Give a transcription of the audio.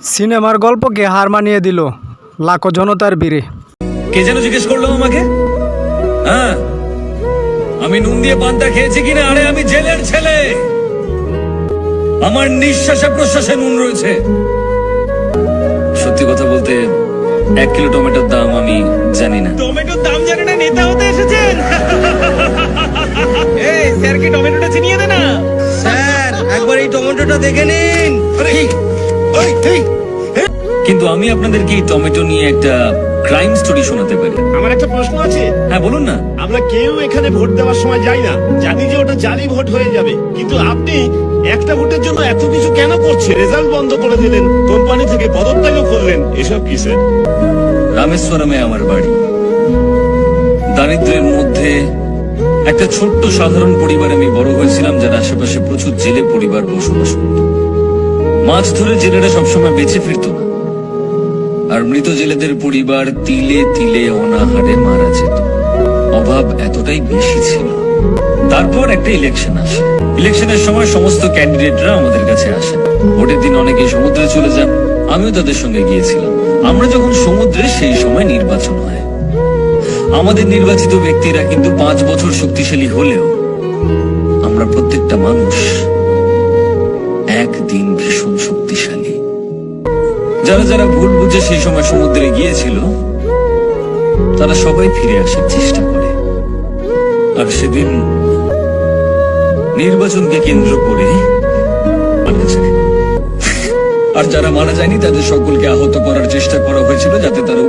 সিনেমার গল্পকে হার মানিয়ে দিল লাখো জনতার ভিড়ে। কে যেন জিজ্ঞেস করলো আমাকে, হ্যাঁ আমি নুন দিয়ে পান্তা খেয়েছি কিনা? আরে আমি জেলের ছেলে, আমার নিঃশ্বাসে প্রশ্বাসে নুন রয়েছে। সত্যি কথা বলতে 1 কিলো টমেটোর দাম আমি জানি না। টমেটোর দাম জানে না, নেতা হতে এসেছেন? এই স্যারকে টমেটোটা চিনিয়ে দে না। স্যার একবার এই টমেটোটা দেখে নিন। কিন্তু আমি আপনাদেরকে এই টমেটো নিয়ে একটা ক্রাইম স্টোরি শোনাতে পারি। আমার একটা প্রশ্ন আছে। হ্যাঁ বলুন না। আমরা কেউ এখানে ভোট দেওয়ার সময় যাই না, জানি যে ওটা জালি ভোট হয়ে যাবে, কিন্তু আপনি একটা ভোটের জন্য এত কিছু কেন করছেন? রেজাল্ট বন্ধ করে দিলেন, কোম্পানি থেকে পদত্যাগও করলেন, এসব কি স্যার? রামেশ্বরমে আমার বাড়ি। দারিদ্র্যের মধ্যে একটা ছোট্ট সাধারণ পরিবারে আমি বড় হয়েছিলাম, যার আশেপাশে প্রচুর জেলে পরিবার বসবাস করত। মাছ ধরে জেলেরা সবসময় বেঁচে ফিরত না, আর মৃত জেলেদের পরিবার তিলে তিলে অনাহারে মারা যেত। অভাব এতটাই বেশি ছিল। তারপর একটা ইলেকশন আসে। ইলেকশনের সময় সমস্ত ক্যান্ডিডেটরা আমাদের কাছে আসেন। ভোটের দিন অনেকে সমুদ্রে চলে যান, আমিও তাদের সঙ্গে গিয়েছিলাম। আমরা যখন সমুদ্রে, সেই সময় নির্বাচন হয়। আমাদের নির্বাচিত ব্যক্তিরা কিন্তু 5 বছর শক্তিশালী হলেও আমরা প্রত্যেকটা মানুষ একদিন ভীষণ শক্তিশালী। যারা যারা ভুল বুঝে সেই সময় সমুদ্রে গিয়েছিল, তারা সবাই ফিরে আসার চেষ্টা করে। আর সেদিন নির্বাচনকে কেন্দ্র করে মারা যায়। আর যারা মারা যায়নি, তাদের সকলকে আহত করার চেষ্টা করা হয়েছিল, যাতে তারা